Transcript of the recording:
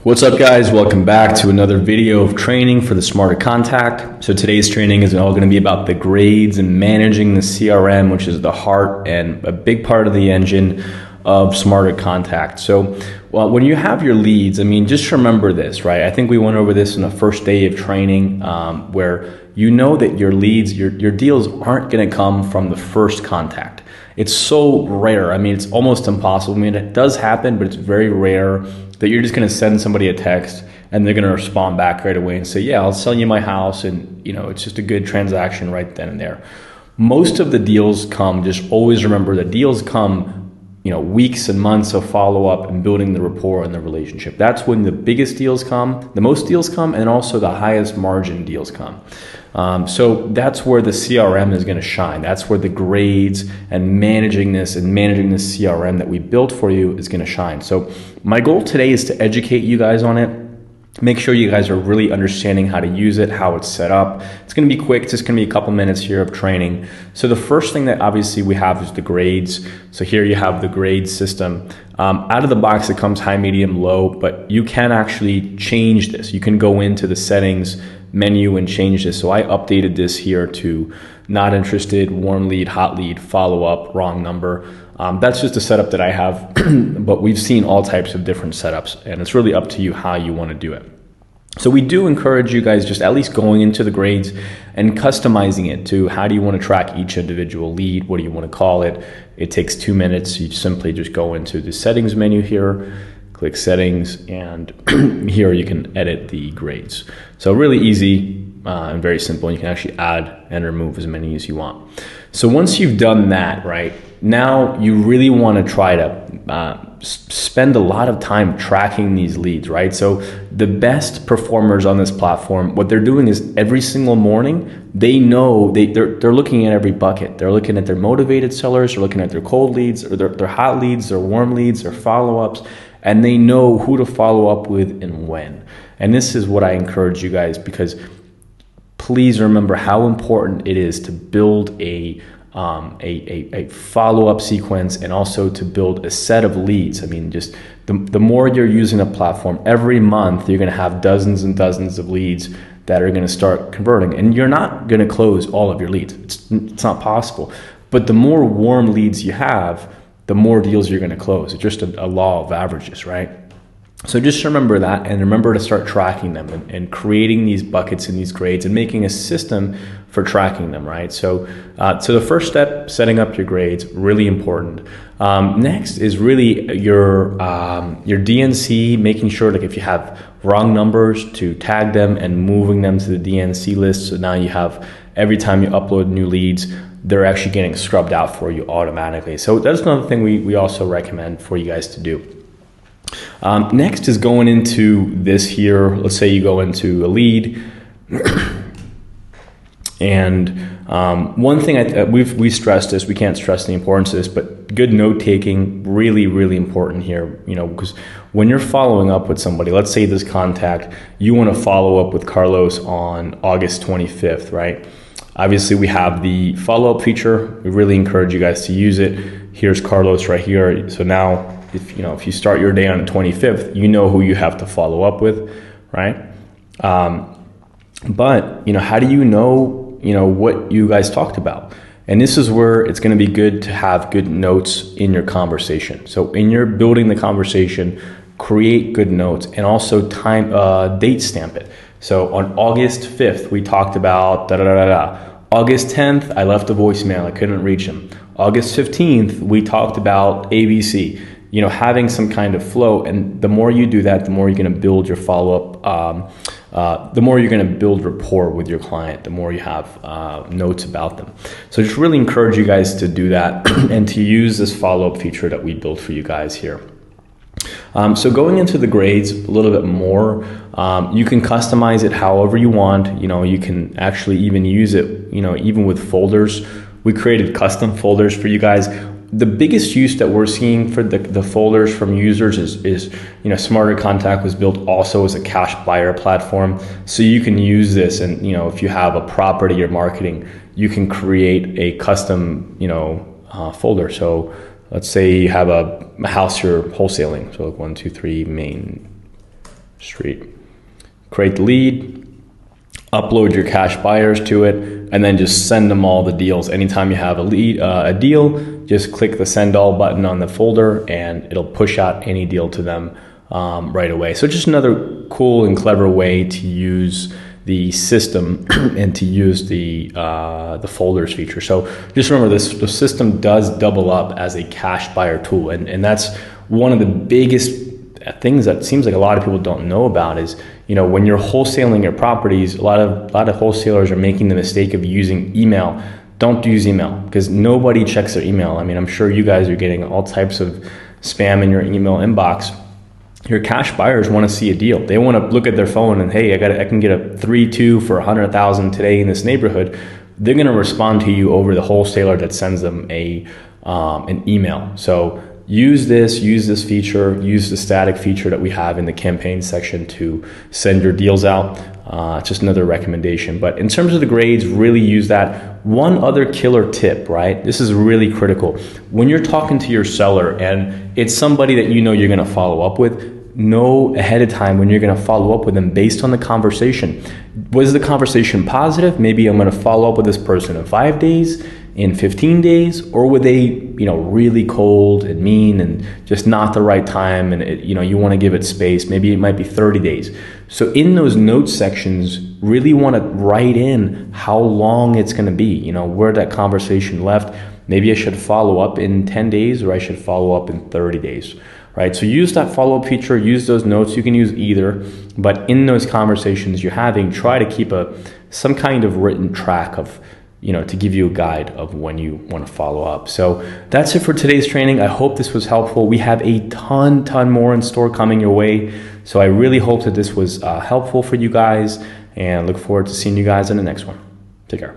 What's up, guys? Welcome back to another video of training for the Smarter Contact. So today's training is all going to be about the grades and managing the CRM, which is the heart and a big part of the engine of Smarter Contact. So when you have your leads, just remember this, right? I think we went over this in the first day of training, where you know that your leads, your deals aren't going to come from the first contact. It's so rare. It's almost impossible. It does happen, but it's very rare that you're just going to send somebody a text and they're going to respond back right away and say, yeah, I'll sell you my house. And it's just a good transaction right then and there. Most of the deals come, just always remember that deals come, weeks and months of follow up and building the rapport and the relationship. That's when the biggest deals come, the most deals come, and also the highest margin deals come. So that's where the CRM is going to shine. That's where the grades and managing this CRM that we built for you is going to shine. So my goal today is to educate you guys on it. Make sure you guys are really understanding how to use it, how it's set up. It's going to be quick. It's just going to be a couple minutes here of training. So the first thing that obviously we have is the grades. So here you have the grade system. Out of the box, it comes high, medium, low, but you can actually change this. You can go into the settings menu and change this. So I updated this here to not interested, warm lead, hot lead, follow up, wrong number. That's just a setup that I have, but we've seen all types of different setups, and it's really up to you how you want to do it. So we do encourage you guys just at least going into the grades and customizing it to how do you want to track each individual lead, what do you want to call it. It takes 2 minutes. You simply just go into the settings menu here, click settings, and here you can edit the grades. So really easy and very simple. And you can actually add and remove as many as you want. So once you've done that, right, now you really want to try to spend a lot of time tracking these leads, right? So the best performers on this platform, what they're doing is every single morning, they know they're looking at every bucket. They're looking at their motivated sellers, they're looking at their cold leads, or their hot leads, their warm leads, their follow-ups, and they know who to follow up with and when. And this is what I encourage you guys, because please remember how important it is to build a follow-up sequence and also to build a set of leads. Just the more you're using a platform, every month you're going to have dozens and dozens of leads that are going to start converting, and you're not going to close all of your leads. It's not possible. But the more warm leads you have, the more deals you're going to close. It's just a law of averages, right? So just remember that, and remember to start tracking them and creating these buckets and these grades and making a system for tracking them, right? So the first step, setting up your grades, really important. Next is really your DNC, making sure if you have wrong numbers to tag them and moving them to the DNC list. So now you have, every time you upload new leads, they're actually getting scrubbed out for you automatically. So that's another thing we also recommend for you guys to do. Next is going into this here. Let's say you go into a lead, and one thing we stressed this. We can't stress the importance of this, but good note taking, really, really important here. Because when you're following up with somebody, let's say this contact, you want to follow up with Carlos on August 25th, right? Obviously, we have the follow-up feature. We really encourage you guys to use it. Here's Carlos right here. So now, if you start your day on the 25th, you know who you have to follow up with, right? But how do you know what you guys talked about? And this is where it's going to be good to have good notes in your conversation. So in your building the conversation, create good notes, and also date stamp it. So on August 5th, we talked about da-da-da-da-da. August 10th, I left a voicemail. I couldn't reach him. August 15th, we talked about ABC. Having some kind of flow, and the more you do that, the more you're going to build your follow-up, the more you're going to build rapport with your client, the more you have notes about them. So just really encourage you guys to do that and to use this follow-up feature that we built for you guys here. So going into the grades a little bit more, you can customize it however you want. You can actually even use it, even with folders. We created custom folders for you guys. The biggest use that we're seeing for the folders from users is Smarter Contact was built also as a cash buyer platform. So you can use this, and if you have a property you're marketing, you can create a custom folder. So let's say you have a house you're wholesaling. So 1, 2, 3 main Street. Create the lead, upload your cash buyers to it, and then just send them all the deals. Anytime you have a deal, just click the send all button on the folder and it'll push out any deal to them right away. So just another cool and clever way to use the system and to use the folders feature. So just remember this, the system does double up as a cash buyer tool. And that's one of the biggest things that seems like a lot of people don't know about is, you know, when you're wholesaling your properties, a lot of wholesalers are making the mistake of using email. Don't use email because nobody checks their email. I mean, I'm sure you guys are getting all types of spam in your email inbox. Your cash buyers want to see a deal. They want to look at their phone and, hey, I can get a 3-2 for 100,000 today in this neighborhood. They're going to respond to you over the wholesaler that sends them an email. So use this feature, use the static feature that we have in the campaign section to send your deals out. Just another recommendation. But in terms of the grades, really use that. One other killer tip, right? This is really critical. When you're talking to your seller and it's somebody that you know you're going to follow up with, know ahead of time when you're going to follow up with them based on the conversation. Was the conversation positive? Maybe I'm going to follow up with this person in 5 days, in 15 days, or were they, you know, really cold and mean and just not the right time, and it, you know, you want to give it space. Maybe it might be 30 days. So in those notes sections, really want to write in how long it's going to be, you know, where that conversation left. Maybe I should follow up in 10 days or I should follow up in 30 days, right? So use that follow-up feature, use those notes. You can use either, but in those conversations you're having, try to keep some kind of written track of, you know, to give you a guide of when you want to follow up. So that's it for today's training. I hope this was helpful. We have a ton more in store coming your way. So I really hope that this was helpful for you guys and look forward to seeing you guys in the next one. Take care.